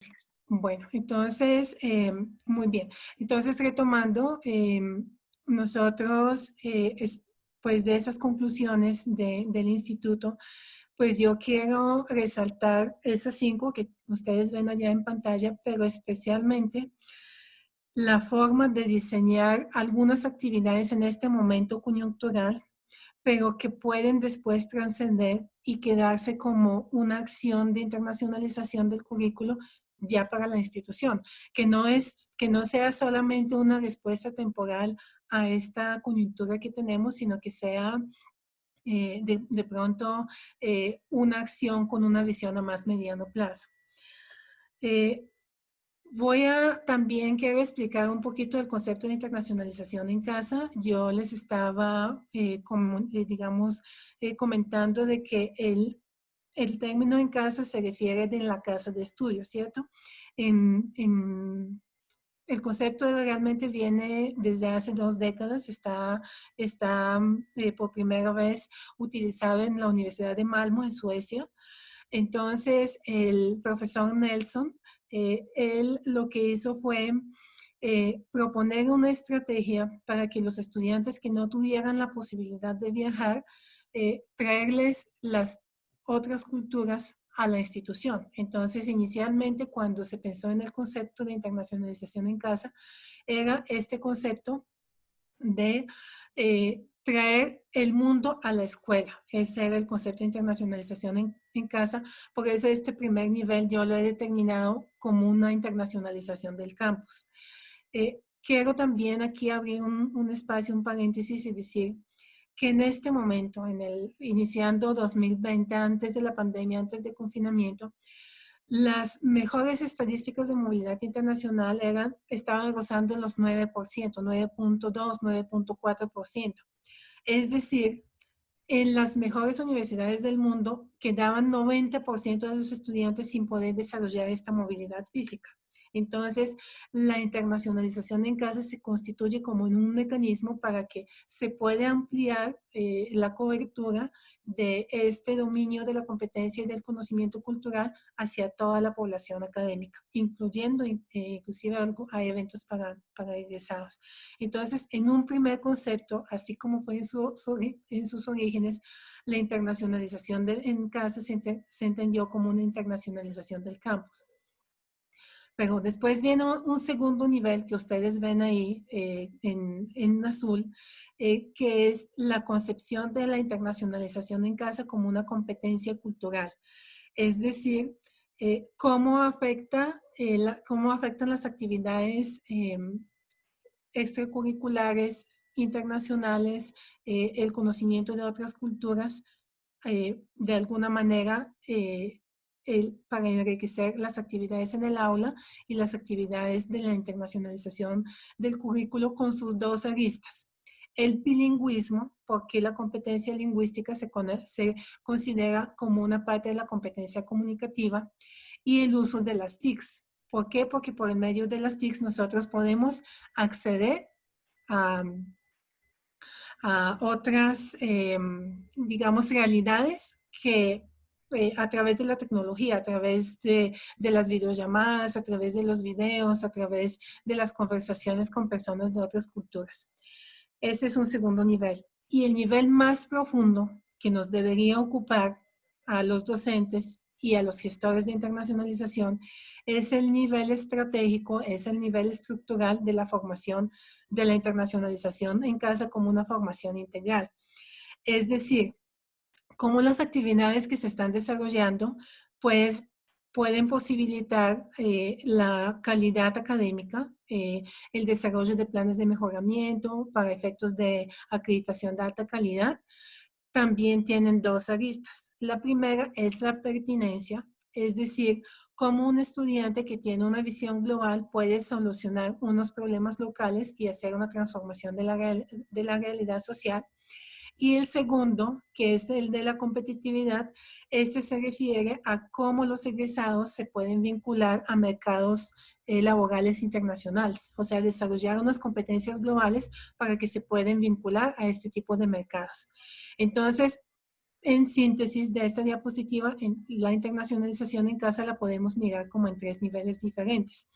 Gracias. Bueno, entonces, muy bien. Entonces, retomando, nosotros, pues de esas conclusiones del instituto, pues yo quiero resaltar esas 5 que ustedes ven allá en pantalla, pero especialmente la forma de diseñar algunas actividades en este momento coyuntural, pero que pueden después trascender y quedarse como una acción de internacionalización del currículo ya para la institución, que no sea solamente una respuesta temporal a esta coyuntura que tenemos, sino que sea de pronto una acción con una visión a más mediano plazo. Eh, Voy a también quiero explicar un poquito el concepto de internacionalización en casa. Yo les estaba, digamos, comentando de que el término en casa se refiere de la casa de estudio, ¿cierto? El concepto realmente viene desde hace 2 décadas, está por primera vez utilizado en la Universidad de Malmö, en Suecia. Entonces, el profesor Nelson, él lo que hizo fue proponer una estrategia para que los estudiantes que no tuvieran la posibilidad de viajar, traerles las otras culturas a la institución. Entonces, inicialmente, cuando se pensó en el concepto de internacionalización en casa, era este concepto de traer el mundo a la escuela. Ese era el concepto de internacionalización en casa. Por eso este primer nivel yo lo he determinado como una internacionalización del campus. Quiero también aquí abrir un espacio, un paréntesis y decir que en este momento, iniciando 2020, antes de la pandemia, antes del confinamiento, las mejores estadísticas de movilidad internacional estaban rozando los 9%, 9.2, 9.4%. Es decir, en las mejores universidades del mundo quedaban 90% de los estudiantes sin poder desarrollar esta movilidad física. Entonces, la internacionalización en casa se constituye como en un mecanismo para que se pueda ampliar la cobertura de este dominio de la competencia y del conocimiento cultural hacia toda la población académica, incluyendo inclusive a eventos para egresados. Entonces, en un primer concepto, así como fue en sus orígenes, la internacionalización en casa se entendió como una internacionalización del campus. Pero después viene un segundo nivel que ustedes ven ahí en azul, que es la concepción de la internacionalización en casa como una competencia cultural. Es decir, cómo afectan las actividades extracurriculares internacionales, el conocimiento de otras culturas, de alguna manera para enriquecer las actividades en el aula y las actividades de la internacionalización del currículo con sus 2 aristas. El bilingüismo, porque la competencia lingüística se considera como una parte de la competencia comunicativa, y el uso de las TICs. ¿Por qué? Porque por el medio de las TICs nosotros podemos acceder a, a otras, digamos, realidades que a través de la tecnología, a través de las videollamadas, a través de los videos, a través de las conversaciones con personas de otras culturas. Este es un segundo nivel. Y el nivel más profundo que nos debería ocupar a los docentes y a los gestores de internacionalización es el nivel estratégico, es el nivel estructural de la formación de la internacionalización en casa como una formación integral. Es decir, cómo las actividades que se están desarrollando pues pueden posibilitar la calidad académica, el desarrollo de planes de mejoramiento para efectos de acreditación de alta calidad. También tienen 2 aristas. La primera es la pertinencia, es decir, cómo un estudiante que tiene una visión global puede solucionar unos problemas locales y hacer una transformación de la realidad social. Y el segundo, que es el de la competitividad, este se refiere a cómo los egresados se pueden vincular a mercados laborales internacionales, o sea, desarrollar unas competencias globales para que se puedan vincular a este tipo de mercados. Entonces, en síntesis de esta diapositiva, en la internacionalización en casa la podemos mirar como en 3 niveles diferentes.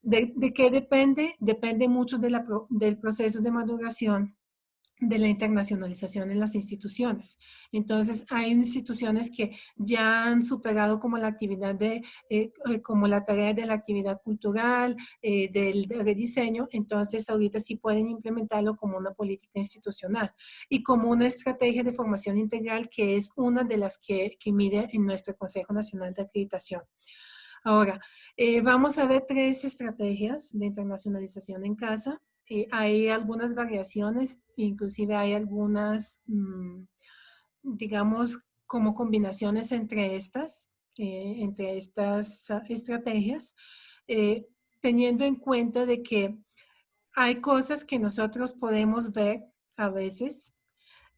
¿De qué depende? Depende mucho del proceso de maduración de la internacionalización en las instituciones. Entonces, hay instituciones que ya han superado como la actividad como la tarea de la actividad cultural, del rediseño, entonces ahorita sí pueden implementarlo como una política institucional y como una estrategia de formación integral que es una de las que mide en nuestro Consejo Nacional de Acreditación. Ahora, vamos a ver 3 estrategias de internacionalización en casa. Hay algunas variaciones, inclusive hay algunas, digamos, como combinaciones entre estas estrategias, eh, teniendo en cuenta de que hay cosas que nosotros podemos ver a veces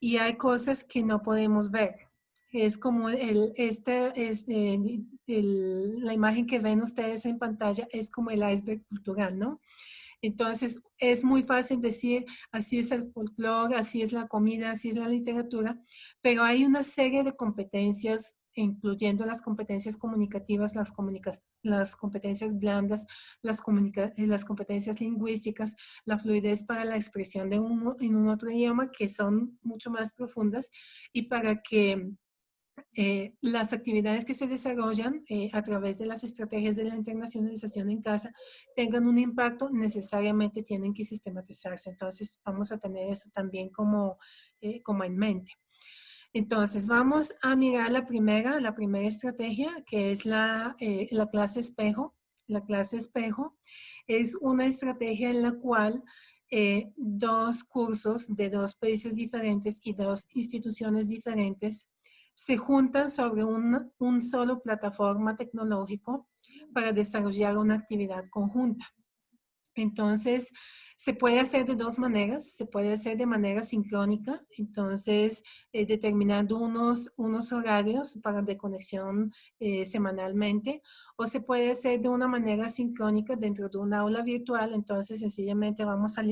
y hay cosas que no podemos ver. Es como la imagen que ven ustedes en pantalla es como el iceberg cultural, ¿no? Entonces, es muy fácil decir, así es el folclore, así es la comida, así es la literatura, pero hay una serie de competencias, incluyendo las competencias comunicativas, las competencias blandas, las competencias lingüísticas, la fluidez para la expresión de uno en un otro idioma, que son mucho más profundas y para que las actividades que se desarrollan a través de las estrategias de la internacionalización en casa tengan un impacto, necesariamente tienen que sistematizarse. Entonces, vamos a tener eso también como en mente. Entonces, vamos a mirar la primera estrategia, que es la clase espejo. La clase espejo es una estrategia en la cual 2 cursos de 2 países diferentes y 2 instituciones diferentes se juntan sobre un solo plataforma tecnológico para desarrollar una actividad conjunta. Entonces, se puede hacer de 2 maneras. Se puede hacer de manera sincrónica, entonces determinando unos horarios de conexión semanalmente, o se puede hacer de una manera sincrónica dentro de un aula virtual. Entonces, sencillamente vamos a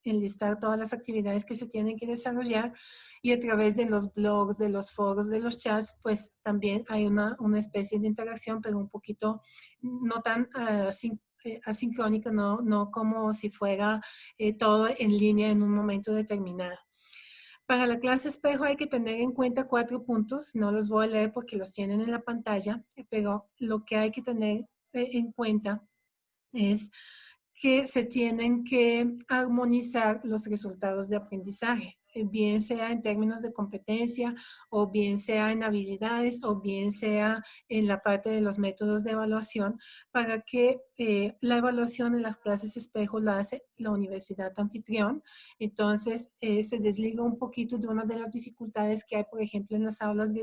enlistar todas las actividades que se tienen que desarrollar y a través de los blogs, de los foros, de los chats, pues también hay una especie de interacción, pero un poquito no tan asincrónica, no como si fuera todo en línea en un momento determinado. Para la clase espejo hay que tener en cuenta 4 puntos, no los voy a leer porque los tienen en la pantalla, pero lo que hay que tener en cuenta es que se tienen que armonizar los resultados de aprendizaje, bien sea en términos de competencia, o bien sea en habilidades, o bien sea en la parte de los métodos de evaluación, para que la evaluación en las clases espejo la hace la universidad anfitrión. Entonces, se desliga un poquito de una de las dificultades que hay, por ejemplo, en las aulas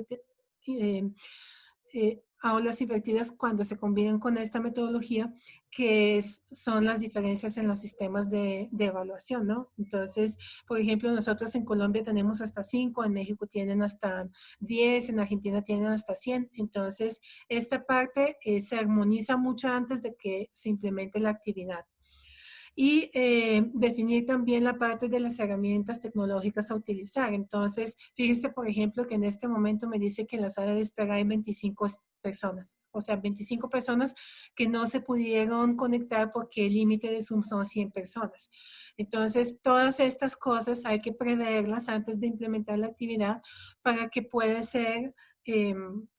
aulas invertidas cuando se combinan con esta metodología, que son las diferencias en los sistemas de evaluación, ¿no? Entonces, por ejemplo, nosotros en Colombia tenemos hasta 5, en México tienen hasta 10, en Argentina tienen hasta 100. Entonces, esta parte se armoniza mucho antes de que se implemente la actividad. Y definir también la parte de las herramientas tecnológicas a utilizar. Entonces, fíjense, por ejemplo, que en este momento me dice que en la sala de espera hay 25 personas, o sea, 25 personas que no se pudieron conectar porque el límite de Zoom son 100 personas. Entonces, todas estas cosas hay que preverlas antes de implementar la actividad para que pueda ser,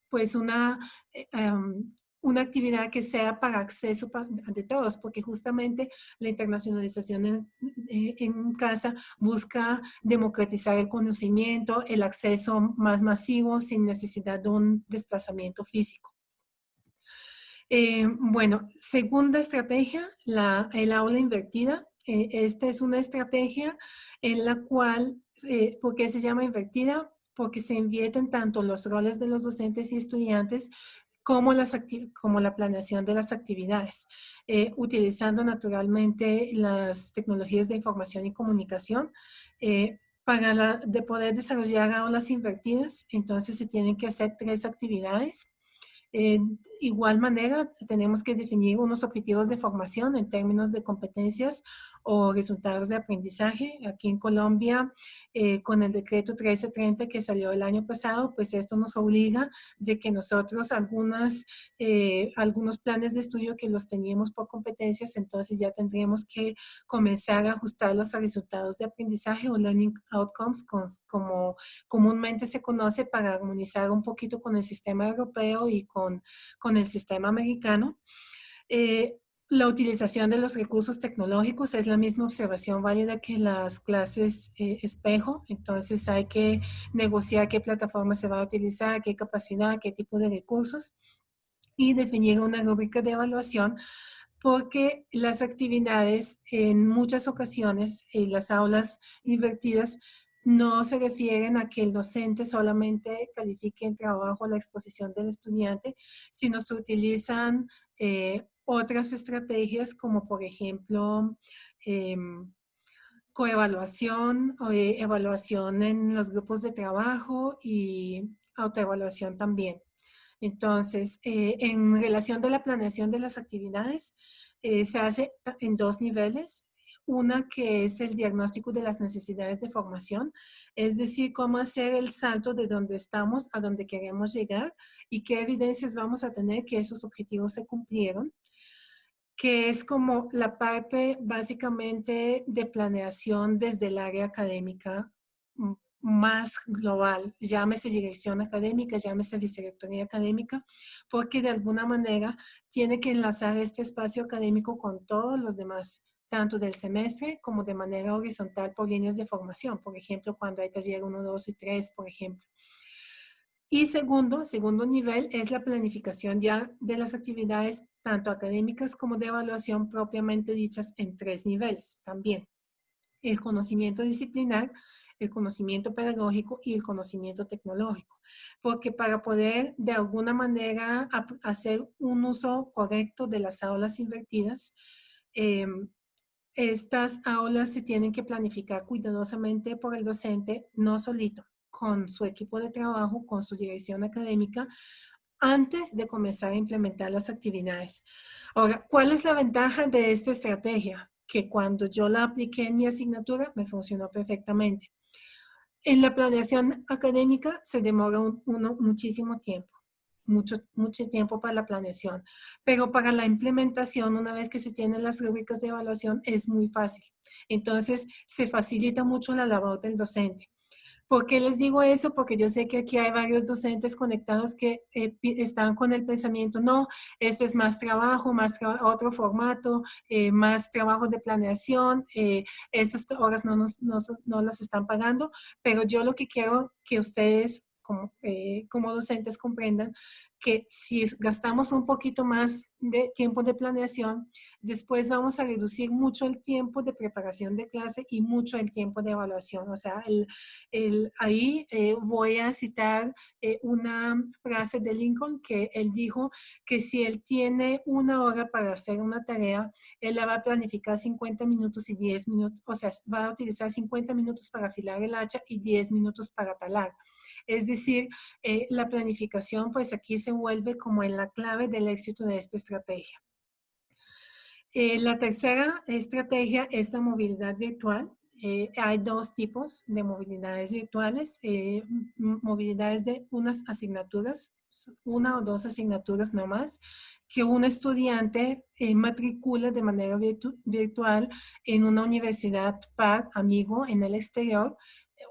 pues, una actividad que sea para acceso de todos, porque justamente la internacionalización en casa busca democratizar el conocimiento, el acceso más masivo sin necesidad de un desplazamiento físico. Bueno, segunda estrategia, el aula invertida. Esta es una estrategia en la cual, ¿por qué se llama invertida? Porque se invierten tanto los roles de los docentes y estudiantes como la planeación de las actividades, utilizando naturalmente las tecnologías de información y comunicación. De poder desarrollar aulas invertidas, entonces se tienen que hacer 3 actividades. igual manera, tenemos que definir unos objetivos de formación en términos de competencias o resultados de aprendizaje. Aquí en Colombia, con el decreto 1330 que salió el año pasado, pues esto nos obliga de que nosotros algunos planes de estudio que los teníamos por competencias, entonces ya tendríamos que comenzar a ajustarlos a resultados de aprendizaje o learning outcomes, como comúnmente se conoce, para armonizar un poquito con el sistema europeo y con el sistema americano. La utilización de los recursos tecnológicos es la misma observación válida que las clases espejo, entonces hay que negociar qué plataforma se va a utilizar, qué capacidad, qué tipo de recursos y definir una rúbrica de evaluación porque las actividades en muchas ocasiones, las aulas invertidas, no se refieren a que el docente solamente califique el trabajo o la exposición del estudiante, sino se utilizan otras estrategias como por ejemplo eh, coevaluación o evaluación en los grupos de trabajo y autoevaluación también. Entonces, en relación de la planeación de las actividades, se hace en dos niveles. Una que es el diagnóstico de las necesidades de formación, es decir, cómo hacer el salto de donde estamos a donde queremos llegar y qué evidencias vamos a tener que esos objetivos se cumplieron, que es como la parte básicamente de planeación desde el área académica más global, llámese dirección académica, llámese vicerrectoría académica, porque de alguna manera tiene que enlazar este espacio académico con todos los demás, tanto del semestre como de manera horizontal por líneas de formación, por ejemplo, cuando hay taller 1, 2 y 3, por ejemplo. Y segundo nivel es la planificación ya de las actividades tanto académicas como de evaluación propiamente dichas en tres niveles también. El conocimiento disciplinar, el conocimiento pedagógico y el conocimiento tecnológico. Porque para poder de alguna manera hacer un uso correcto de las aulas invertidas, eh, estas aulas se tienen que planificar cuidadosamente por el docente, no solito, con su equipo de trabajo, con su dirección académica, antes de comenzar a implementar las actividades. Ahora, ¿cuál es la ventaja de esta estrategia? Que cuando yo la apliqué en mi asignatura me funcionó perfectamente. En la planeación académica se demora uno muchísimo tiempo, mucho tiempo para la planeación, pero para la implementación, una vez que se tienen las rúbricas de evaluación, es muy fácil. Entonces, se facilita mucho la labor del docente. ¿Por qué les digo eso? Porque yo sé que aquí hay varios docentes conectados que están con el pensamiento, no, esto es más trabajo, otro formato, más trabajo de planeación, esas horas no las están pagando, pero yo lo que quiero que ustedes como docentes comprendan que si gastamos un poquito más de tiempo de planeación, después vamos a reducir mucho el tiempo de preparación de clase y mucho el tiempo de evaluación. O sea, ahí voy a citar una frase de Lincoln que él dijo que si él tiene una hora para hacer una tarea, él la va a planificar 50 minutos y 10 minutos, o sea, va a utilizar 50 minutos para afilar el hacha y 10 minutos para talar. Es decir, la planificación pues aquí se vuelve como en la clave del éxito de esta estrategia. La tercera estrategia es la movilidad virtual. Hay dos tipos de movilidades virtuales, movilidades de unas asignaturas, una o dos asignaturas no más, que un estudiante matricula de manera virtual en una universidad par amigo en el exterior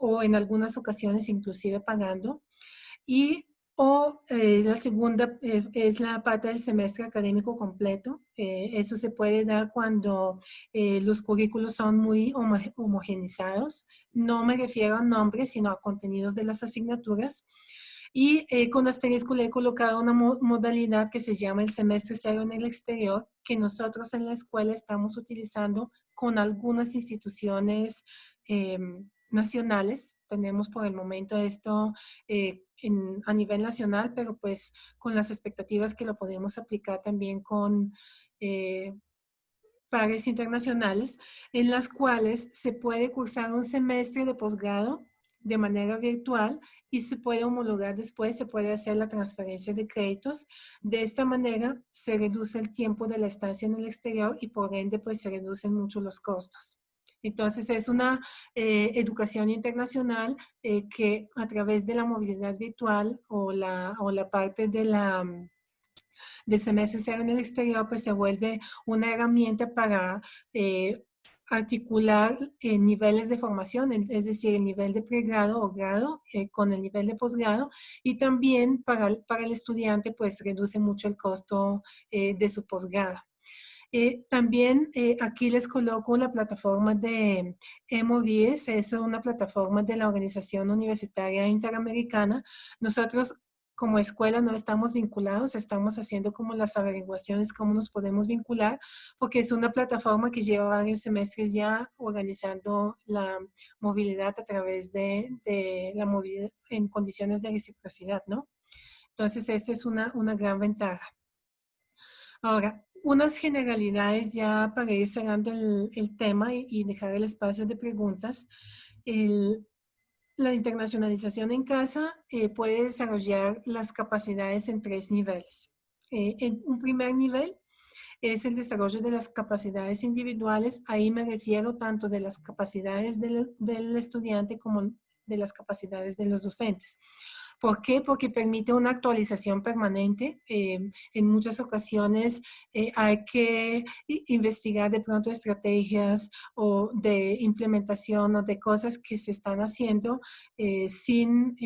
o en algunas ocasiones inclusive pagando. Y la segunda es la parte del semestre académico completo. Eso se puede dar cuando los currículos son muy homogenizados. No me refiero a nombres, sino a contenidos de las asignaturas. Y con asterisco le he colocado una modalidad que se llama el semestre cero en el exterior, que nosotros en la escuela estamos utilizando con algunas instituciones nacionales. Tenemos por el momento esto a nivel nacional, pero pues con las expectativas que lo podemos aplicar también con pares internacionales, en las cuales se puede cursar un semestre de posgrado de manera virtual y se puede homologar después, se puede hacer la transferencia de créditos. De esta manera se reduce el tiempo de la estancia en el exterior y por ende pues se reducen mucho los costos. Entonces es una educación internacional que a través de la movilidad virtual o la parte de del semestre cero en el exterior, pues se vuelve una herramienta para articular niveles de formación, es decir, el nivel de pregrado o grado con el nivel de posgrado, y también para el estudiante pues reduce mucho el costo de su posgrado. También aquí les coloco la plataforma de MOVIES, es una plataforma de la Organización Universitaria Interamericana. Nosotros como escuela no estamos vinculados, estamos haciendo como las averiguaciones, cómo nos podemos vincular, porque es una plataforma que lleva varios semestres ya organizando la movilidad a través de la movilidad en condiciones de reciprocidad, ¿no? Entonces, esta es una gran ventaja. Ahora, unas generalidades ya para ir cerrando el tema y dejar el espacio de preguntas. El, la internacionalización en casa puede desarrollar las capacidades en tres niveles. En un primer nivel es el desarrollo de las capacidades individuales. Ahí me refiero tanto de las capacidades del estudiante como de las capacidades de los docentes. ¿Por qué? Porque permite una actualización permanente. En muchas ocasiones hay que investigar de pronto estrategias o de implementación o de cosas que se están haciendo sin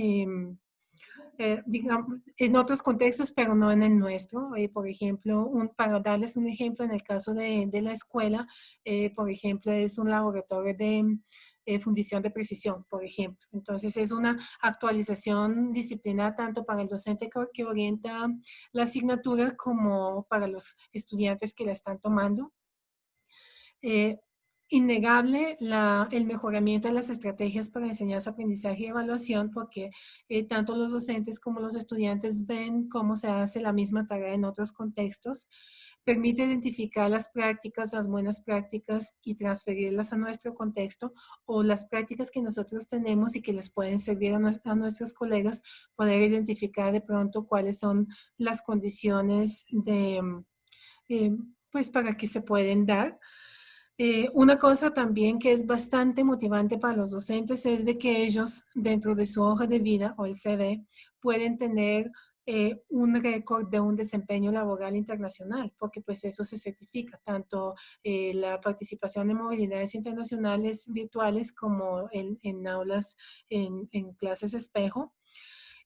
digamos, en otros contextos, pero no en el nuestro. Por ejemplo, para darles un ejemplo, en el caso de la escuela, por ejemplo, es un laboratorio de fundición de precisión, por ejemplo. Entonces, es una actualización disciplinar tanto para el docente que orienta la asignatura como para los estudiantes que la están tomando. Eh, Innegable el mejoramiento de las estrategias para enseñanza, aprendizaje y evaluación, porque tanto los docentes como los estudiantes ven cómo se hace la misma tarea en otros contextos. Permite identificar las prácticas, las buenas prácticas y transferirlas a nuestro contexto o las prácticas que nosotros tenemos y que les pueden servir a nuestros colegas, poder identificar de pronto cuáles son las condiciones pues para que se pueden dar. Una cosa también que es bastante motivante para los docentes es de que ellos, dentro de su hoja de vida o el CV, pueden tener un récord de un desempeño laboral internacional, porque pues eso se certifica, tanto la participación en movilidades internacionales virtuales como en aulas, en clases espejo.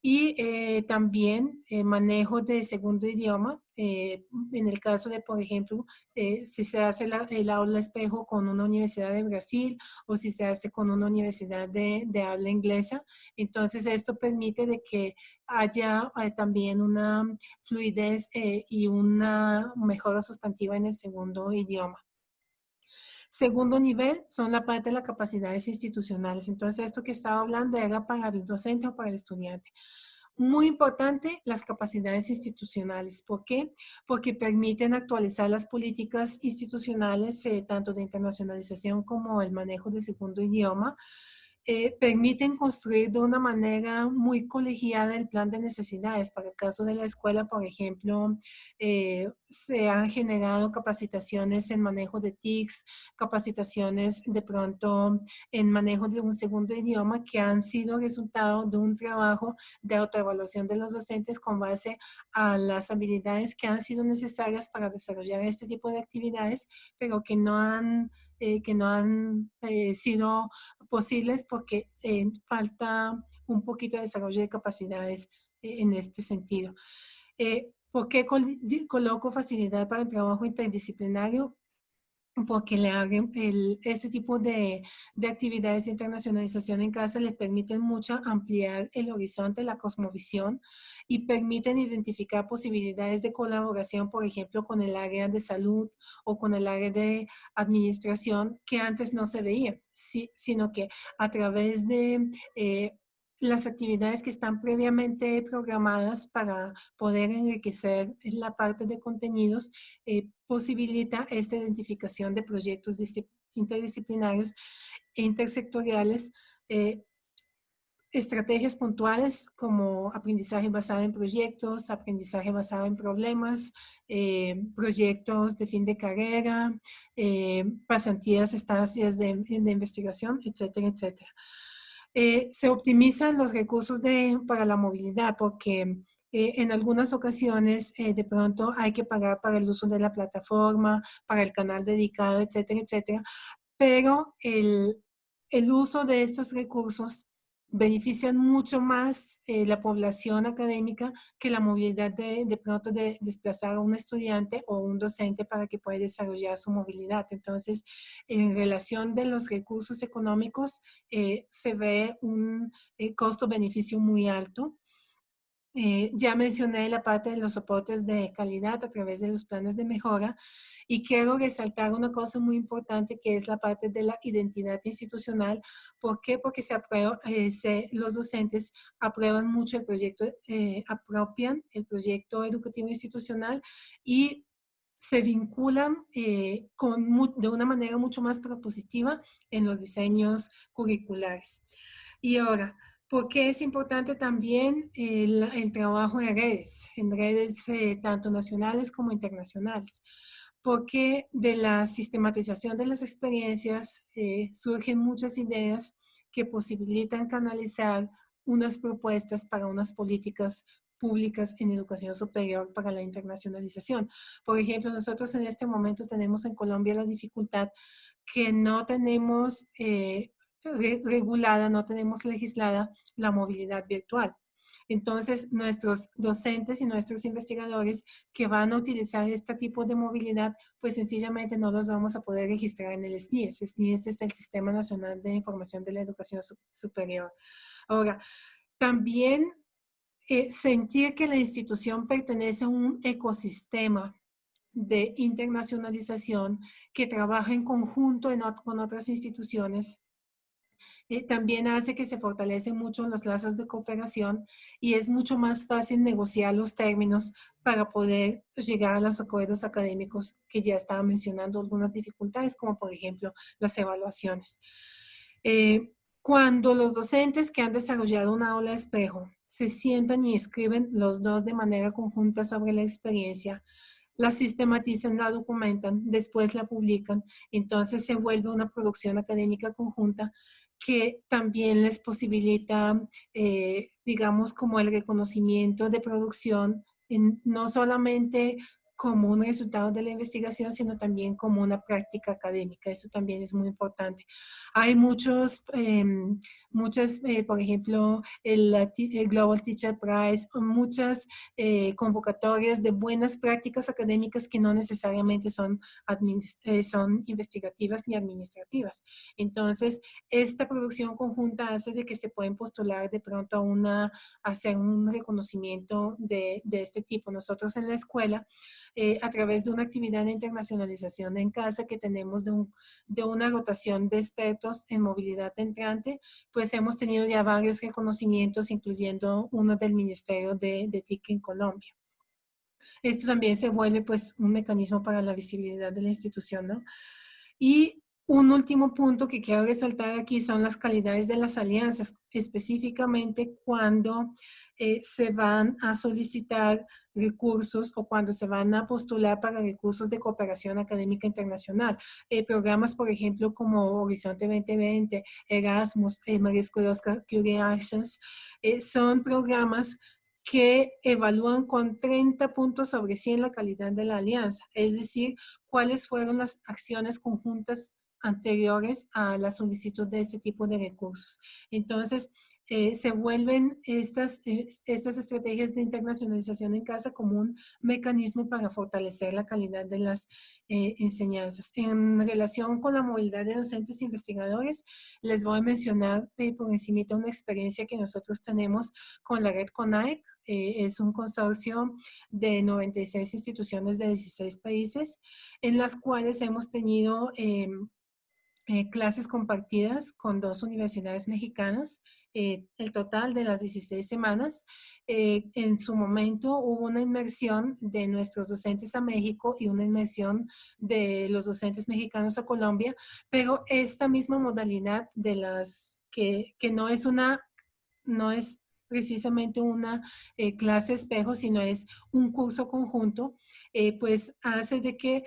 Y también manejo de segundo idioma. En el caso de, por ejemplo, si se hace el aula espejo con una universidad de Brasil o si se hace con una universidad de habla inglesa, entonces esto permite de que haya también una fluidez y una mejora sustantiva en el segundo idioma. Segundo nivel son la parte de las capacidades institucionales. Entonces, esto que estaba hablando era para el docente o para el estudiante. Muy importante, las capacidades institucionales. ¿Por qué? Porque permiten actualizar las políticas institucionales, tanto de internacionalización como el manejo de segundo idioma. Permiten construir de una manera muy colegiada el plan de necesidades. Para el caso de la escuela, por ejemplo, se han generado capacitaciones en manejo de TICs, capacitaciones de pronto en manejo de un segundo idioma que han sido resultado de un trabajo de autoevaluación de los docentes con base a las habilidades que han sido necesarias para desarrollar este tipo de actividades, pero que no han sido posibles porque falta un poquito de desarrollo de capacidades en este sentido. ¿Por qué coloco facilidad para el trabajo interdisciplinario? Porque este tipo de actividades de internacionalización en casa les permiten mucho ampliar el horizonte, la cosmovisión y permiten identificar posibilidades de colaboración, por ejemplo, con el área de salud o con el área de administración que antes no se veían, sino que a través de las actividades que están previamente programadas para poder enriquecer la parte de contenidos, posibilita esta identificación de proyectos interdisciplinarios e intersectoriales estrategias puntuales como aprendizaje basado en proyectos, aprendizaje basado en problemas, proyectos de fin de carrera, pasantías, estancias de investigación, etcétera, etcétera. Se optimizan los recursos para la movilidad porque en algunas ocasiones de pronto hay que pagar para el uso de la plataforma, para el canal dedicado, etcétera, etcétera, pero el uso de estos recursos benefician mucho más la población académica que la movilidad de pronto de desplazar a un estudiante o un docente para que pueda desarrollar su movilidad. Entonces, en relación de los recursos económicos, se ve un costo-beneficio muy alto. Ya mencioné la parte de los soportes de calidad a través de los planes de mejora y quiero resaltar una cosa muy importante que es la parte de la identidad institucional. ¿Por qué? Porque los docentes aprueban mucho el proyecto, apropian el proyecto educativo institucional y se vinculan de una manera mucho más propositiva en los diseños curriculares. Y ahora, ¿por qué es importante también el trabajo en redes tanto nacionales como internacionales? Porque de la sistematización de las experiencias surgen muchas ideas que posibilitan canalizar unas propuestas para unas políticas públicas en educación superior para la internacionalización. Por ejemplo, nosotros en este momento tenemos en Colombia la dificultad que no tenemos regulada, no tenemos legislada la movilidad virtual. Entonces, nuestros docentes y nuestros investigadores que van a utilizar este tipo de movilidad, pues sencillamente no los vamos a poder registrar en el SNIES. El SNIES es el Sistema Nacional de Información de la Educación Superior. Ahora, también sentir que la institución pertenece a un ecosistema de internacionalización que trabaja en conjunto con otras instituciones también hace que se fortalecen mucho los lazos de cooperación y es mucho más fácil negociar los términos para poder llegar a los acuerdos académicos que ya estaba mencionando algunas dificultades, como por ejemplo las evaluaciones. Cuando los docentes que han desarrollado una aula espejo se sientan y escriben los dos de manera conjunta sobre la experiencia, la sistematizan, la documentan, después la publican, entonces se vuelve una producción académica conjunta que también les posibilita, digamos, como el reconocimiento de producción, no solamente como un resultado de la investigación, sino también como una práctica académica. Eso también es muy importante. Hay por ejemplo, el Global Teacher Prize, muchas convocatorias de buenas prácticas académicas que no necesariamente son investigativas ni administrativas. Entonces, esta producción conjunta hace de que se pueden postular de pronto hacer un reconocimiento de este tipo. Nosotros en la escuela, a través de una actividad de internacionalización en casa que tenemos de una rotación de expertos en movilidad entrante, pues hemos tenido ya varios reconocimientos, incluyendo uno del Ministerio de TIC en Colombia. Esto también se vuelve pues un mecanismo para la visibilidad de la institución, ¿no? Y un último punto que quiero resaltar aquí son las calidades de las alianzas, específicamente cuando se van a solicitar recursos o cuando se van a postular para recursos de cooperación académica internacional. Programas, por ejemplo, como Horizonte 2020, Erasmus, María Sklodowska Curie Actions, son programas que evalúan con 30 puntos sobre 100 la calidad de la alianza, es decir, cuáles fueron las acciones conjuntas anteriores a la solicitud de este tipo de recursos. Entonces, se vuelven estas estrategias de internacionalización en casa como un mecanismo para fortalecer la calidad de las enseñanzas. En relación con la movilidad de docentes e investigadores, les voy a mencionar por encima una experiencia que nosotros tenemos con la red CONAEC. Es un consorcio de 96 instituciones de 16 países, en las cuales hemos tenido clases compartidas con 2 universidades mexicanas, el total de las 16 semanas. En su momento hubo una inmersión de nuestros docentes a México y una inmersión de los docentes mexicanos a Colombia, pero esta misma modalidad que no es una no es precisamente una clase espejo, sino es un curso conjunto, pues hace de que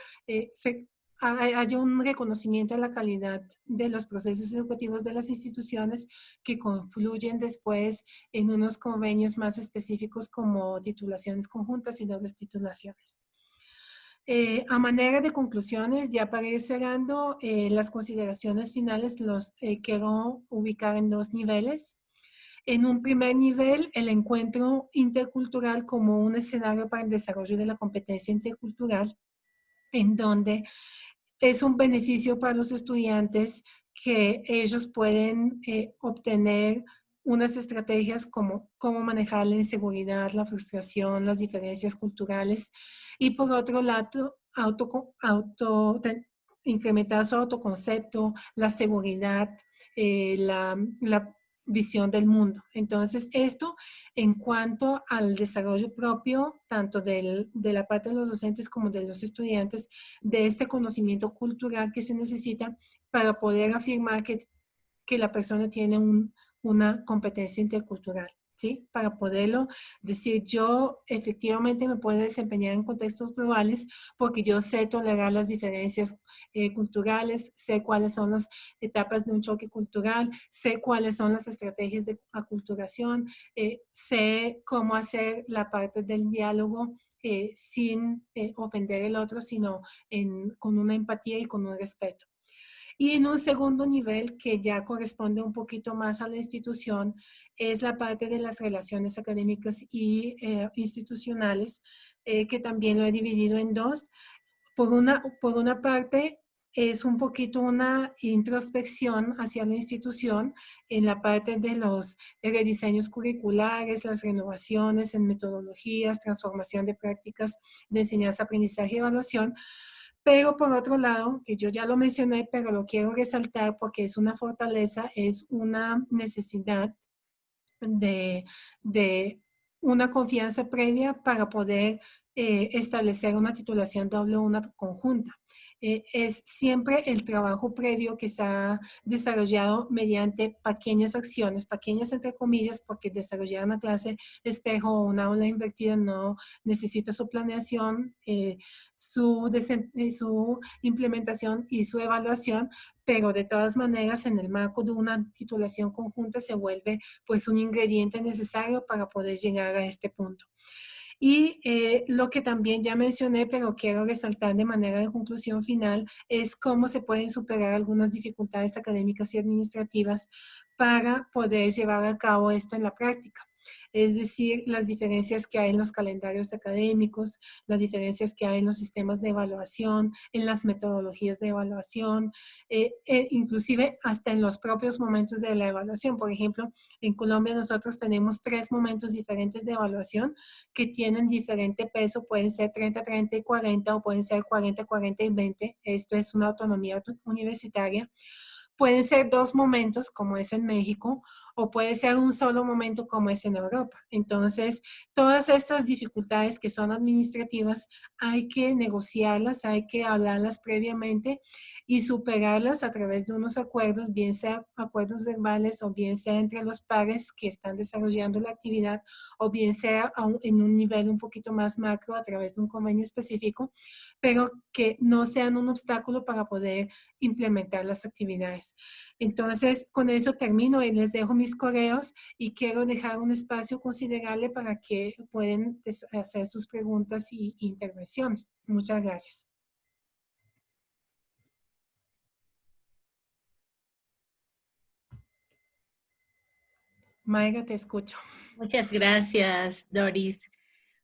haya un reconocimiento de la calidad de los procesos educativos de las instituciones que confluyen después en unos convenios más específicos como titulaciones conjuntas y dobles titulaciones. A manera de conclusiones, ya para ir cerrando, las consideraciones finales los quiero ubicar en dos niveles. En un primer nivel, el encuentro intercultural como un escenario para el desarrollo de la competencia intercultural, en donde es un beneficio para los estudiantes que ellos pueden obtener unas estrategias como cómo manejar la inseguridad, la frustración, las diferencias culturales y por otro lado, incrementar su autoconcepto, la seguridad, la visión del mundo. Entonces, esto en cuanto al desarrollo propio, tanto de la parte de los docentes como de los estudiantes, de este conocimiento cultural que se necesita para poder afirmar que la persona tiene una competencia intercultural, ¿sí? Para poderlo decir, yo efectivamente me puedo desempeñar en contextos globales porque yo sé tolerar las diferencias culturales, sé cuáles son las etapas de un choque cultural, sé cuáles son las estrategias de aculturación, sé cómo hacer la parte del diálogo sin ofender al otro, sino con una empatía y con un respeto. Y en un segundo nivel, que ya corresponde un poquito más a la institución, es la parte de las relaciones académicas y institucionales, que también lo he dividido en dos. Por una parte, es un poquito una introspección hacia la institución en la parte de los rediseños curriculares, las renovaciones en metodologías, transformación de prácticas de enseñanza, aprendizaje y evaluación. Pero por otro lado, que yo ya lo mencioné, pero lo quiero resaltar porque es una fortaleza, es una necesidad de, de una confianza previa para poder establecer una titulación doble o una conjunta. Es siempre el trabajo previo que se ha desarrollado mediante pequeñas acciones, pequeñas entre comillas, porque desarrollar una clase espejo o una aula invertida no necesita su planeación, su implementación y su evaluación, pero de todas maneras en el marco de una titulación conjunta se vuelve pues un ingrediente necesario para poder llegar a este punto. Y lo que también ya mencioné, pero quiero resaltar de manera de conclusión final, es cómo se pueden superar algunas dificultades académicas y administrativas para poder llevar a cabo esto en la práctica. Es decir, las diferencias que hay en los calendarios académicos, las diferencias que hay en los sistemas de evaluación, en las metodologías de evaluación, inclusive hasta en los propios momentos de la evaluación. Por ejemplo, en Colombia nosotros tenemos 3 momentos diferentes de evaluación que tienen diferente peso, pueden ser 30, 30 y 40 o pueden ser 40, 40 y 20. Esto es una autonomía universitaria. Pueden ser 2 momentos, como es en México, o puede ser un solo momento, como es en Europa. Entonces, todas estas dificultades que son administrativas, hay que negociarlas, hay que hablarlas previamente y superarlas a través de unos acuerdos, bien sea acuerdos verbales o bien sea entre los pares que están desarrollando la actividad o bien sea en un nivel un poquito más macro a través de un convenio específico, pero que no sean un obstáculo para poder implementar las actividades. Entonces, con eso termino y les dejo mis correos y quiero dejar un espacio considerable para que puedan hacer sus preguntas y intervenciones. Muchas gracias. Mayra, te escucho. Muchas gracias, Doris.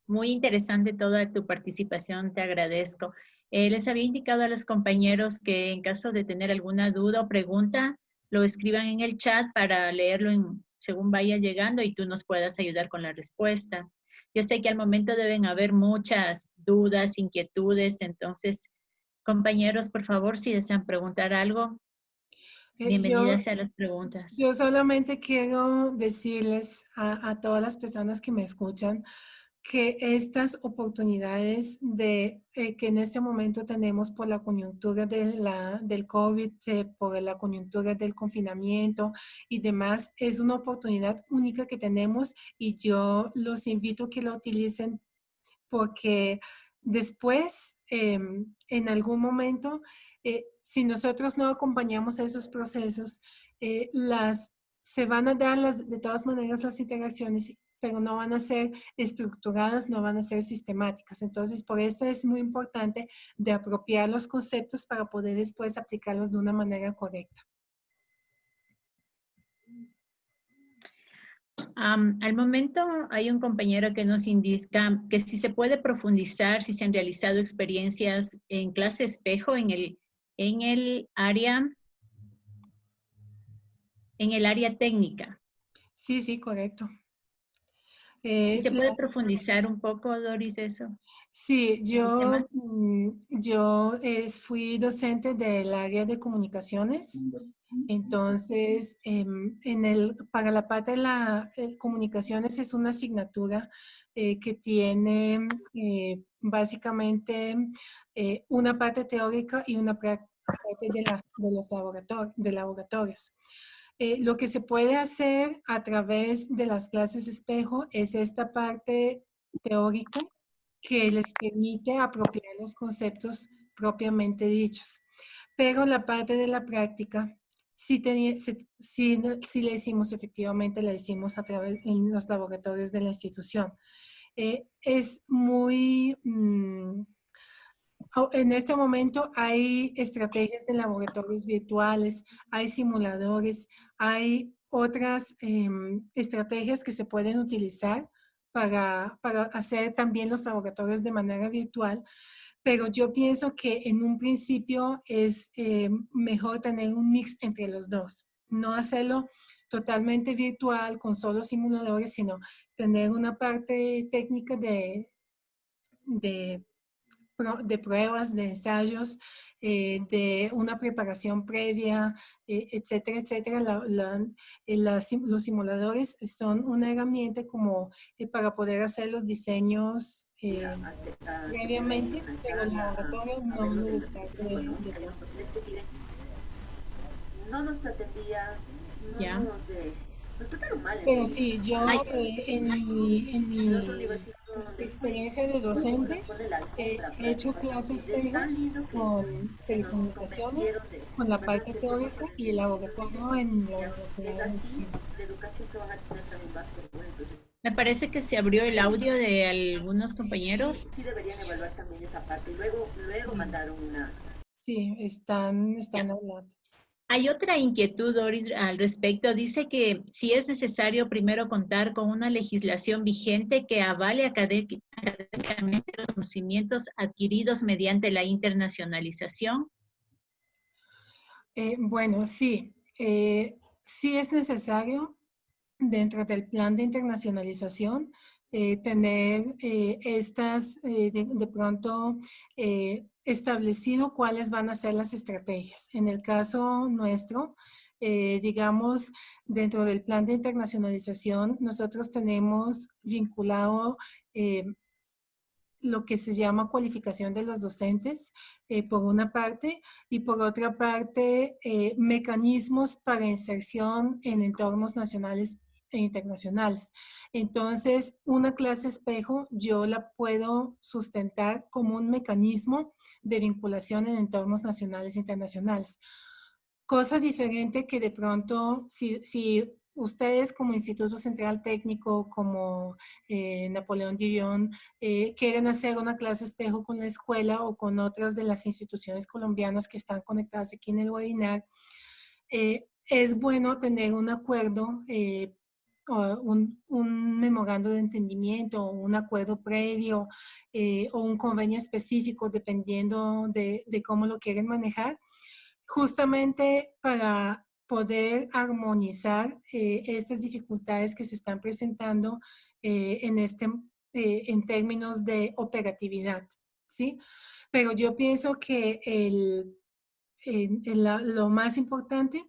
Muy interesante toda tu participación, te agradezco. Les había indicado a los compañeros que en caso de tener alguna duda o pregunta, lo escriban en el chat para leerlo según vaya llegando y tú nos puedas ayudar con la respuesta. Yo sé que al momento deben haber muchas dudas, inquietudes, entonces, compañeros, por favor, si desean preguntar algo, Yo, bienvenidas a las preguntas. yo solamente quiero decirles a todas las personas que me escuchan que estas oportunidades que en este momento tenemos por la coyuntura del COVID, por la coyuntura del confinamiento y demás, es una oportunidad única que tenemos y yo los invito a que la utilicen porque después, en algún momento, si nosotros no acompañamos esos procesos, se van a dar de todas maneras las interacciones, pero no van a ser estructuradas, no van a ser sistemáticas. Entonces, por esto es muy importante de apropiar los conceptos para poder después aplicarlos de una manera correcta. Al momento hay un compañero que nos indica que si se puede profundizar, si se han realizado experiencias en clase espejo en el área técnica. Sí, sí, correcto. Si se puede profundizar un poco, Doris, eso. Sí, yo fui docente del área de comunicaciones. Entonces, para la parte de comunicaciones es una asignatura que tiene básicamente una parte teórica y una parte de laboratorios. Lo que se puede hacer a través de las clases espejo es esta parte teórica que les permite apropiar los conceptos propiamente dichos. Pero la parte de la práctica, sí, la hicimos efectivamente, la hicimos a través en los laboratorios de la institución. Es muy... en este momento hay estrategias de laboratorios virtuales, hay simuladores, hay otras estrategias que se pueden utilizar para hacer también los laboratorios de manera virtual, pero yo pienso que en un principio es mejor tener un mix entre los dos, no hacerlo totalmente virtual con solo simuladores, sino tener una parte técnica de de pruebas, de ensayos, de una preparación previa, etcétera, etcétera. Los simuladores son una herramienta como para poder hacer los diseños previamente, pero el laboratorio no lo descarto de todo. No nos atendía, no Ya. nos trataron mal. Pero sí, yo en mi experiencia de docente he hecho clases espejos con telecomunicaciones, con la parte teórica y el laboratorio en la Universidad de Chile. Me parece que se abrió el audio de algunos compañeros. Sí deberían evaluar también esa parte. Y luego mandaron una... Sí, están hablando. Hay otra inquietud, Doris, al respecto. Dice que si es necesario primero contar con una legislación vigente que avale académicamente los conocimientos adquiridos mediante la internacionalización. Bueno, sí, sí es necesario dentro del plan de internacionalización tener de pronto establecido cuáles van a ser las estrategias. En el caso nuestro, digamos, dentro del plan de internacionalización, nosotros tenemos vinculado lo que se llama cualificación de los docentes, por una parte, y por otra parte, mecanismos para inserción en entornos nacionales e internacionales. Entonces, una clase espejo yo la puedo sustentar como un mecanismo de vinculación en entornos nacionales e internacionales. Cosa diferente que de pronto, si ustedes como Instituto Central Técnico, como Napoleón Dillon, quieren hacer una clase espejo con la escuela o con otras de las instituciones colombianas que están conectadas aquí en el webinar, es bueno tener un acuerdo, o un memorando de entendimiento, o un acuerdo previo, o un convenio específico, dependiendo de cómo lo quieren manejar, justamente para poder armonizar estas dificultades que se están presentando en términos de operatividad, ¿sí? Pero yo pienso que lo más importante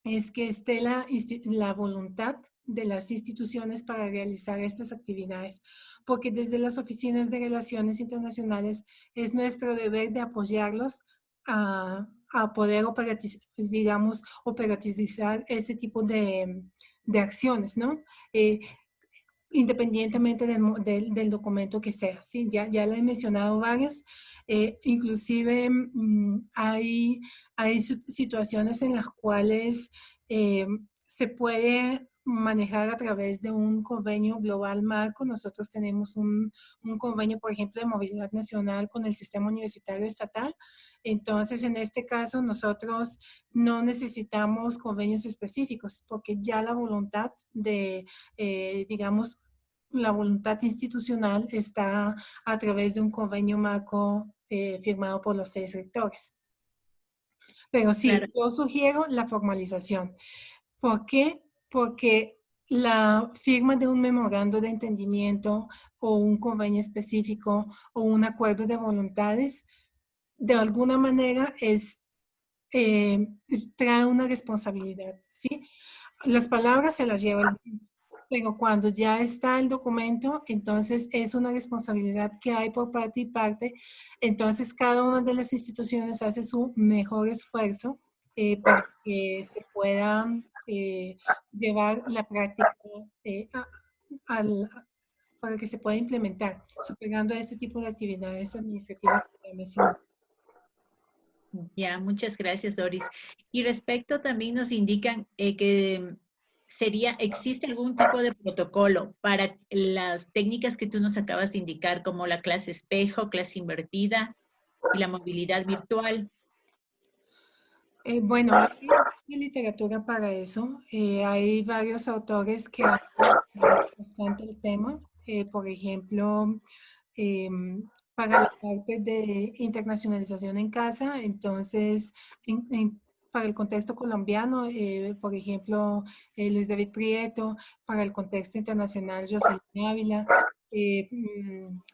es que esté la voluntad de las instituciones para realizar estas actividades, porque desde las oficinas de relaciones internacionales es nuestro deber de apoyarlos a poder digamos, operativizar este tipo de acciones, ¿no? Independientemente del documento que sea, ¿sí? Ya le he mencionado varios, inclusive hay situaciones en las cuales se puede manejar a través de un convenio global marco. Nosotros tenemos un convenio, por ejemplo, de movilidad nacional con el sistema universitario estatal. Entonces, en este caso, nosotros no necesitamos convenios específicos porque ya la voluntad de, digamos, la voluntad institucional está a través de un convenio marco firmado por los 6 rectores. Pero sí, Claro. yo sugiero la formalización. ¿Por qué? Porque la firma de un memorando de entendimiento o un convenio específico o un acuerdo de voluntades, de alguna manera trae una responsabilidad, ¿sí? Las palabras se las lleva el viento, pero cuando ya está el documento, entonces es una responsabilidad que hay por parte y parte. Entonces, cada una de las instituciones hace su mejor esfuerzo para que se pueda llevar la práctica al, para que se pueda implementar, superando este tipo de actividades administrativas que ya mencioné. Ya, muchas gracias, Doris. Y respecto también nos indican que ¿existe algún tipo de protocolo para las técnicas que tú nos acabas de indicar, como la clase espejo, clase invertida y la movilidad virtual? Bueno, hay literatura para eso. Hay varios autores que han estudiado bastante el tema. Por ejemplo, para la parte de internacionalización en casa, entonces, para el contexto colombiano, por ejemplo, Luis David Prieto, para el contexto internacional, Jocelyn Ávila,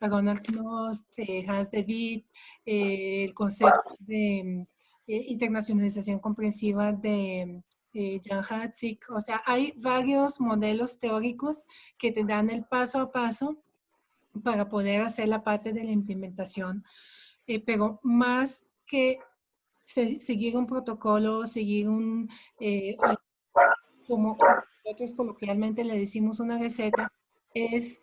Ronald Knost, Hans de Witt, el concepto de internacionalización comprensiva de Jan Hatzick. O sea, hay varios modelos teóricos que te dan el paso a paso para poder hacer la parte de la implementación. Pero más que seguir un protocolo, seguir como nosotros coloquialmente le decimos una receta, es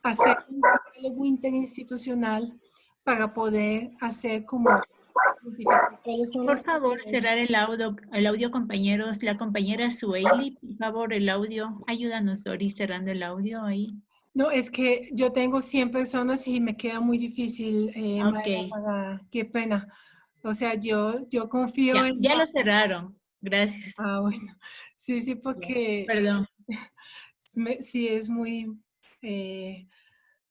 hacer un diálogo interinstitucional para poder hacer como cuáles son Por las favor, cerrar el audio, compañeros. La compañera Sueili, por favor, el audio. Ayúdanos, Doris, cerrando el audio ahí. No, es que yo tengo 100 personas y me queda muy difícil, Ok, Mayra, qué pena. O sea, yo confío ya, en... ya lo cerraron. Gracias. Ah, bueno, sí, sí, Ya, porque perdón. sí es muy, eh,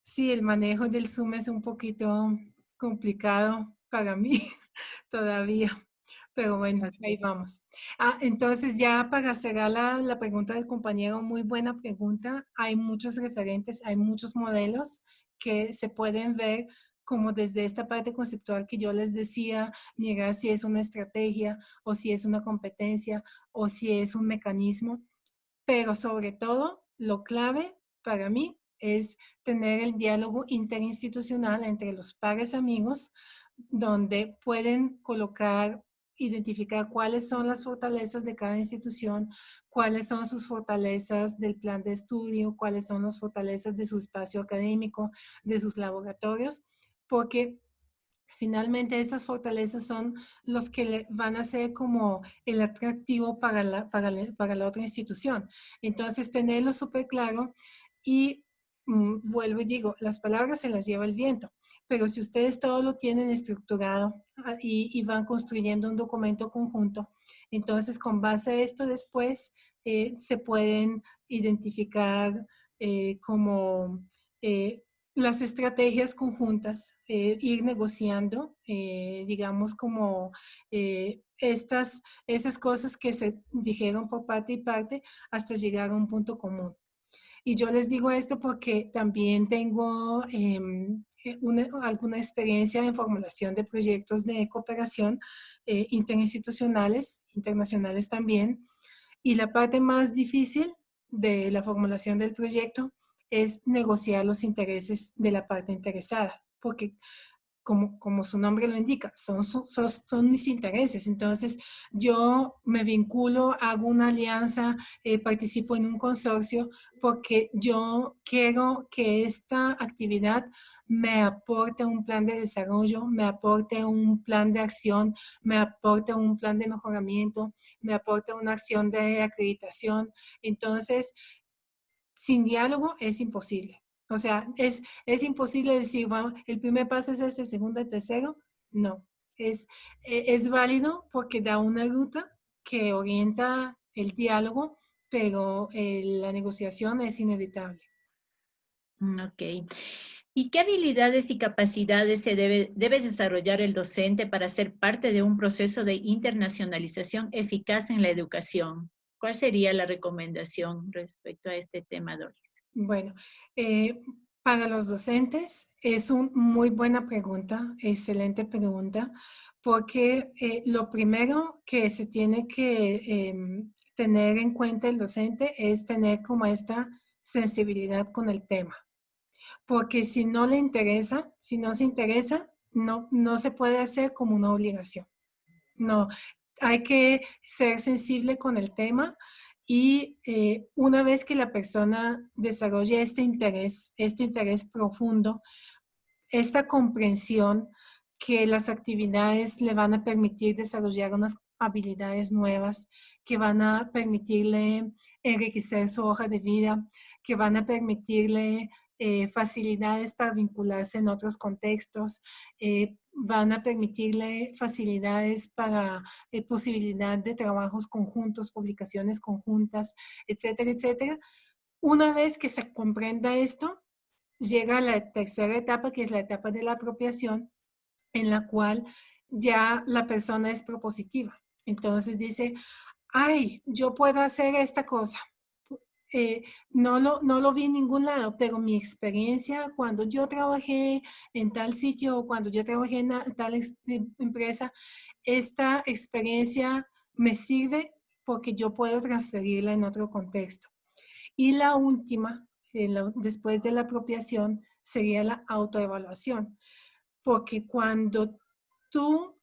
sí, el manejo del Zoom es un poquito complicado para mí todavía. Pero bueno, ahí Ok. vamos. Ah, entonces ya para cerrar la pregunta del compañero, muy buena pregunta. Hay muchos referentes, hay muchos modelos que se pueden ver como desde esta parte conceptual que yo les decía, mirar si es una estrategia o si es una competencia o si es un mecanismo, pero sobre todo lo clave para mí es tener el diálogo interinstitucional entre los pares amigos, donde pueden identificar cuáles son las fortalezas de cada institución, cuáles son sus fortalezas del plan de estudio, cuáles son las fortalezas de su espacio académico, de sus laboratorios, porque finalmente esas fortalezas son los que van a ser como el atractivo para la otra institución. Entonces, tenerlo súper claro y vuelvo y digo, las palabras se las lleva el viento, pero si ustedes todo lo tienen estructurado y van construyendo un documento conjunto, entonces con base a esto después se pueden identificar como las estrategias conjuntas, ir negociando, digamos, como esas cosas que se dijeron por parte y parte hasta llegar a un punto común. Y yo les digo esto porque también tengo alguna experiencia en formulación de proyectos de cooperación interinstitucionales, internacionales también. Y la parte más difícil de la formulación del proyecto es negociar los intereses de la parte interesada, porque como su nombre lo indica, son mis intereses. Entonces, yo me vinculo, hago una alianza, participo en un consorcio porque yo quiero que esta actividad me aporte un plan de desarrollo, me aporte un plan de acción, me aporte un plan de mejoramiento, me aporte una acción de acreditación. Entonces, sin diálogo es imposible. O sea, es imposible decir, bueno, el primer paso es este, el segundo, el tercero. No, es válido porque da una ruta que orienta el diálogo, pero la negociación es inevitable. Ok. ¿Y qué habilidades y capacidades debe desarrollar el docente para ser parte de un proceso de internacionalización eficaz en la educación? ¿Cuál sería la recomendación respecto a este tema, Doris? Bueno, para los docentes es una muy buena pregunta, excelente pregunta, porque lo primero que se tiene que tener en cuenta el docente es tener como esta sensibilidad con el tema, porque si no le interesa, si no se interesa, no se puede hacer como una obligación. No, hay que ser sensible con el tema y una vez que la persona desarrolle este interés profundo, esta comprensión que las actividades le van a permitir desarrollar unas habilidades nuevas, que van a permitirle enriquecer su hoja de vida, que van a permitirle facilidades para vincularse en otros contextos, van a permitirle facilidades para posibilidad de trabajos conjuntos, publicaciones conjuntas, etcétera, etcétera. Una vez que se comprenda esto, llega a la tercera etapa, que es la etapa de la apropiación, en la cual ya la persona es propositiva. Entonces dice, ay, yo puedo hacer esta cosa. No lo vi en ningún lado, pero mi experiencia cuando yo trabajé en tal sitio o cuando yo trabajé en tal empresa, esta experiencia me sirve porque yo puedo transferirla en otro contexto. Y la última, después de la apropiación, sería la autoevaluación, porque cuando tú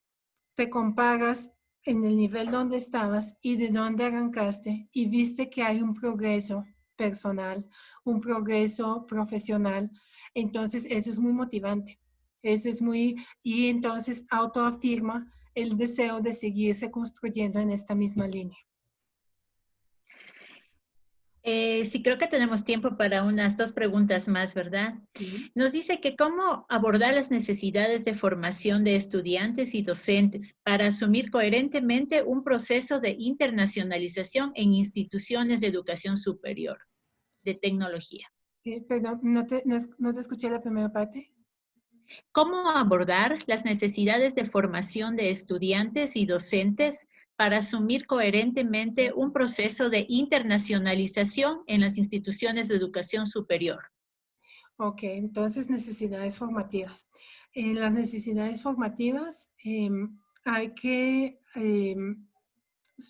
te comparas en el nivel donde estabas y de donde arrancaste y viste que hay un progreso personal, un progreso profesional, entonces eso es muy motivante. Eso es y entonces autoafirma el deseo de seguirse construyendo en esta misma línea. Sí, creo que tenemos tiempo para unas 2 preguntas más, ¿verdad? Sí. Nos dice que cómo abordar las necesidades de formación de estudiantes y docentes para asumir coherentemente un proceso de internacionalización en instituciones de educación superior, de tecnología. Perdón, no te escuché la primera parte. ¿Cómo abordar las necesidades de formación de estudiantes y docentes para asumir coherentemente un proceso de internacionalización en las instituciones de educación superior? Ok, entonces necesidades formativas. En las necesidades formativas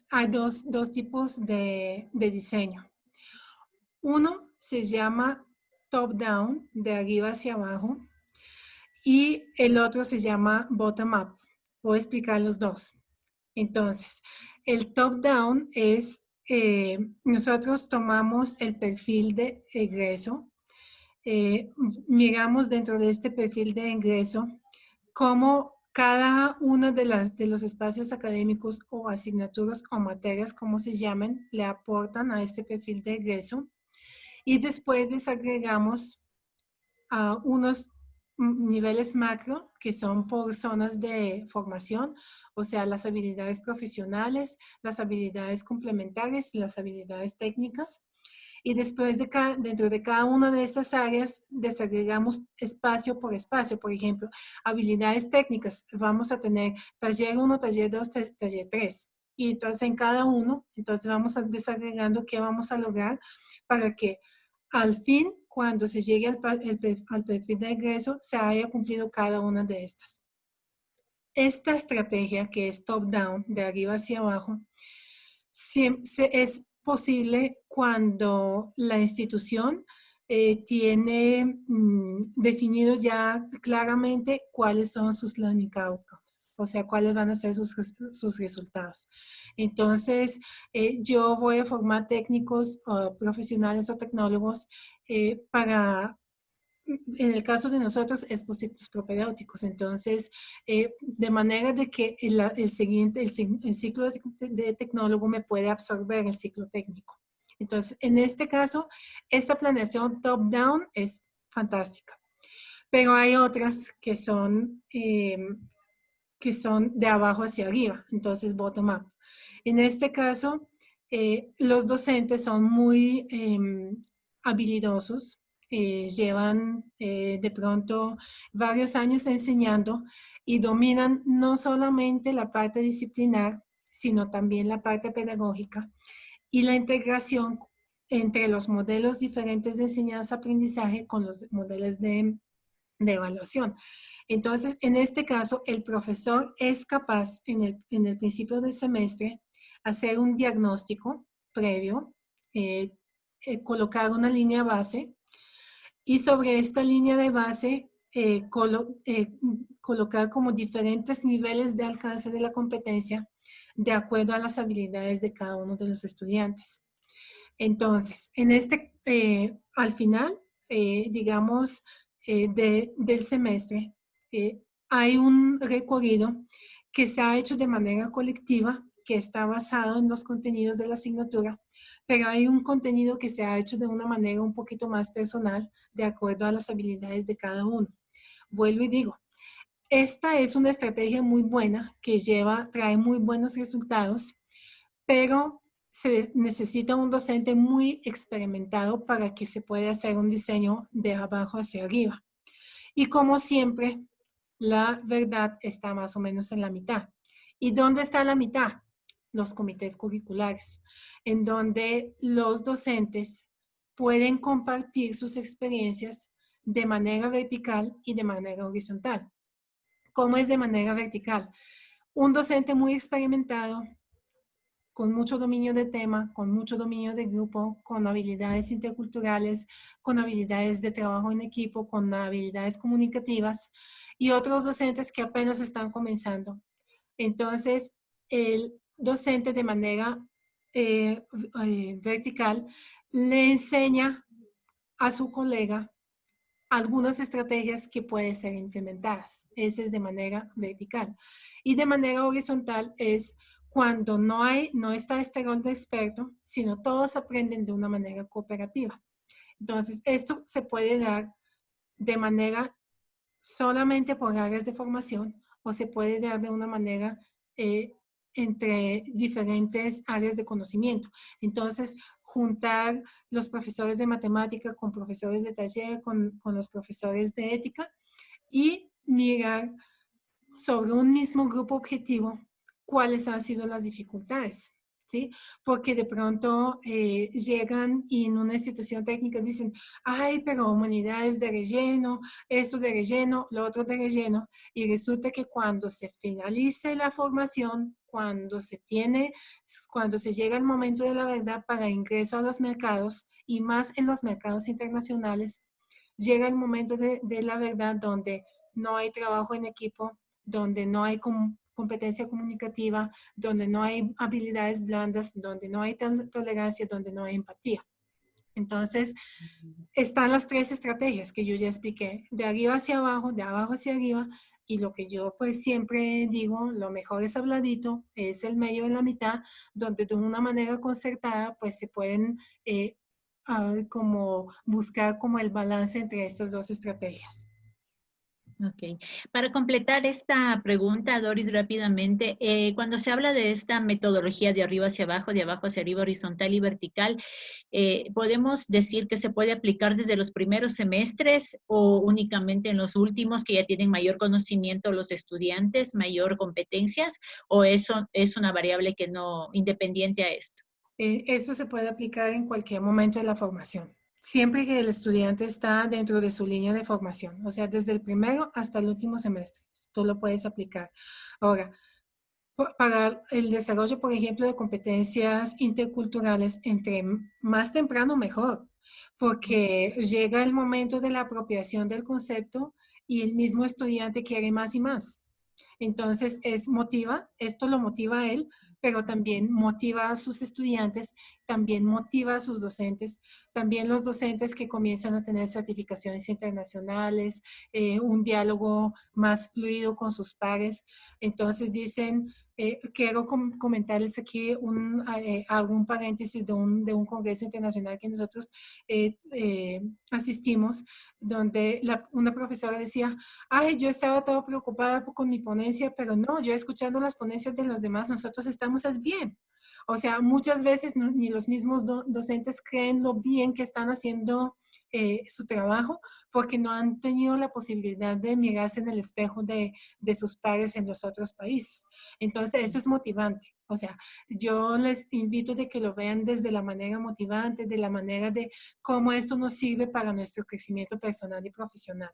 hay dos tipos de diseño. Uno se llama top-down, de arriba hacia abajo, y el otro se llama bottom-up. Voy a explicar los dos. Entonces, el top-down es, nosotros tomamos el perfil de egreso, miramos dentro de este perfil de ingreso cómo cada uno de los espacios académicos o asignaturas o materias, como se llaman, le aportan a este perfil de ingreso y después desagregamos a unos niveles macro que son por zonas de formación, o sea, las habilidades profesionales, las habilidades complementarias y las habilidades técnicas. Y después dentro de cada una de estas áreas desagregamos espacio por espacio. Por ejemplo, habilidades técnicas. Vamos a tener taller 1, taller 2, taller 3. Y entonces en cada uno, entonces vamos desagregando qué vamos a lograr para que al fin, cuando se llegue al perfil de egreso, se haya cumplido cada una de estas. Esta estrategia, que es top-down, de arriba hacia abajo, es posible cuando la institución tiene definido ya claramente cuáles son sus learning outcomes, o sea, cuáles van a ser sus resultados. Entonces, yo voy a formar técnicos, profesionales o tecnólogos para... En el caso de nosotros es por ciclos propedéuticos, entonces de manera de que el ciclo de tecnólogo me puede absorber el ciclo técnico. Entonces, en este caso, esta planeación top-down es fantástica, pero hay otras que son de abajo hacia arriba, entonces bottom-up. En este caso, los docentes son muy habilidosos, llevan de pronto varios años enseñando y dominan no solamente la parte disciplinar, sino también la parte pedagógica y la integración entre los modelos diferentes de enseñanza-aprendizaje con los modelos de evaluación. Entonces, en este caso, el profesor es capaz en el principio del semestre hacer un diagnóstico previo, colocar una línea base y sobre esta línea de base colocar como diferentes niveles de alcance de la competencia de acuerdo a las habilidades de cada uno de los estudiantes. Entonces, al final, digamos, del semestre, hay un recorrido que se ha hecho de manera colectiva, que está basado en los contenidos de la asignatura, pero hay un contenido que se ha hecho de una manera un poquito más personal, de acuerdo a las habilidades de cada uno. Vuelvo y digo, esta es una estrategia muy buena que trae muy buenos resultados, pero se necesita un docente muy experimentado para que se pueda hacer un diseño de abajo hacia arriba. Y como siempre, la verdad está más o menos en la mitad. ¿Y dónde está la mitad? Los comités curriculares, en donde los docentes pueden compartir sus experiencias de manera vertical y de manera horizontal. ¿Cómo es de manera vertical? Un docente muy experimentado, con mucho dominio de tema, con mucho dominio de grupo, con habilidades interculturales, con habilidades de trabajo en equipo, con habilidades comunicativas, y otros docentes que apenas están comenzando. Entonces, el docente de manera vertical le enseña a su colega algunas estrategias que pueden ser implementadas. Ese es de manera vertical. Y de manera horizontal es cuando no está este rol de experto, sino todos aprenden de una manera cooperativa. Entonces, esto se puede dar de manera solamente por áreas de formación o se puede dar de una manera entre diferentes áreas de conocimiento. Entonces, juntar los profesores de matemática con profesores de taller, con los profesores de ética y mirar sobre un mismo grupo objetivo cuáles han sido las dificultades, ¿sí? Porque de pronto llegan y en una institución técnica dicen, ay, pero humanidades de relleno, esto de relleno, lo otro de relleno, y resulta que cuando se finalice la formación, cuando se llega el momento de la verdad para ingreso a los mercados, y más en los mercados internacionales, llega el momento de la verdad donde no hay trabajo en equipo, donde no hay competencia comunicativa, donde no hay habilidades blandas, donde no hay tolerancia, donde no hay empatía. Entonces, están las tres estrategias que yo ya expliqué, de arriba hacia abajo, de abajo hacia arriba, y lo que yo pues siempre digo, lo mejor es habladito, es el medio en la mitad, donde de una manera concertada pues se pueden como buscar como el balance entre estas dos estrategias. Ok. Para completar esta pregunta, Doris, rápidamente, cuando se habla de esta metodología de arriba hacia abajo, de abajo hacia arriba, horizontal y vertical, ¿podemos decir que se puede aplicar desde los primeros semestres o únicamente en los últimos que ya tienen mayor conocimiento los estudiantes, mayor competencias, o eso es una variable que no, independiente a esto? Esto se puede aplicar en cualquier momento de la formación, siempre que el estudiante está dentro de su línea de formación, o sea, desde el primero hasta el último semestre, tú lo puedes aplicar. Ahora, para el desarrollo, por ejemplo, de competencias interculturales, entre más temprano mejor, porque llega el momento de la apropiación del concepto y el mismo estudiante quiere más y más. Entonces, esto lo motiva a él, pero también motiva a sus estudiantes, también motiva a sus docentes, también los docentes que comienzan a tener certificaciones internacionales, un diálogo más fluido con sus pares. Entonces dicen, quiero comentarles aquí, hago un paréntesis de un congreso internacional que nosotros asistimos, donde una profesora decía, ay, yo estaba todo preocupada con mi ponencia, pero no, yo escuchando las ponencias de los demás, nosotros estamos bien. O sea, muchas veces ni los mismos docentes creen lo bien que están haciendo su trabajo porque no han tenido la posibilidad de mirarse en el espejo de sus pares en los otros países. Entonces, eso es motivante. O sea, yo les invito de que lo vean desde la manera motivante, de la manera de cómo esto nos sirve para nuestro crecimiento personal y profesional.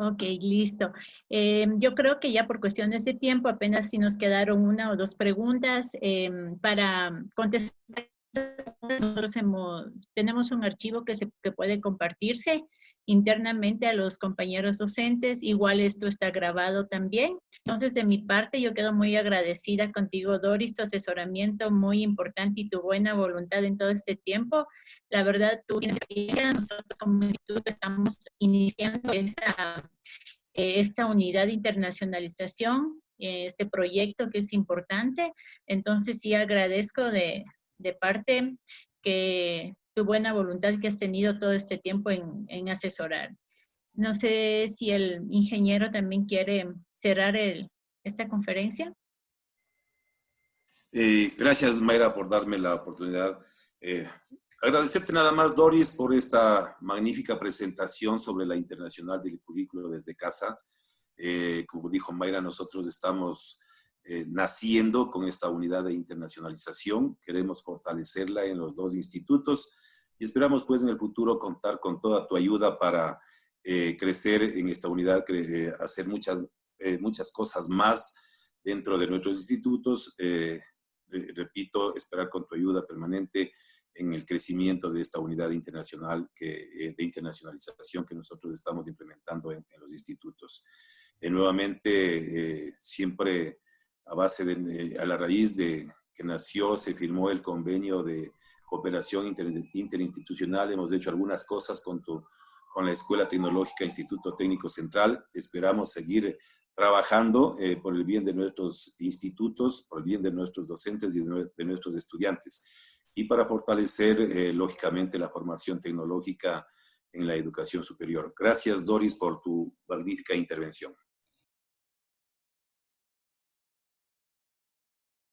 Ok, listo. Yo creo que ya por cuestiones de tiempo, apenas si nos quedaron una o dos preguntas para contestar. Nosotros tenemos un archivo que puede compartirse internamente a los compañeros docentes. Igual esto está grabado también. Entonces, de mi parte, yo quedo muy agradecida contigo, Doris, tu asesoramiento muy importante y tu buena voluntad en todo este tiempo. La verdad, tú tienes experiencia. Nosotros como instituto estamos iniciando esta unidad de internacionalización, este proyecto que es importante. Entonces, sí agradezco de parte que tu buena voluntad que has tenido todo este tiempo en asesorar. No sé si el ingeniero también quiere cerrar esta conferencia. Gracias, Mayra, por darme la oportunidad. Agradecerte nada más, Doris, por esta magnífica presentación sobre la internacional del currículo desde casa. Como dijo Mayra, nosotros estamos naciendo con esta unidad de internacionalización. Queremos fortalecerla en los dos institutos y esperamos pues en el futuro contar con toda tu ayuda para crecer en esta unidad, hacer muchas cosas más dentro de nuestros institutos. Repito, esperar con tu ayuda permanente en el crecimiento de esta unidad internacional de internacionalización que nosotros estamos implementando en los institutos. Nuevamente, siempre a la raíz de que nació, se firmó el convenio de cooperación interinstitucional, hemos hecho algunas cosas con la Escuela Tecnológica Instituto Técnico Central. Esperamos seguir trabajando por el bien de nuestros institutos, por el bien de nuestros docentes y de nuestros estudiantes, y para fortalecer, lógicamente, la formación tecnológica en la educación superior. Gracias, Doris, por tu magnífica intervención.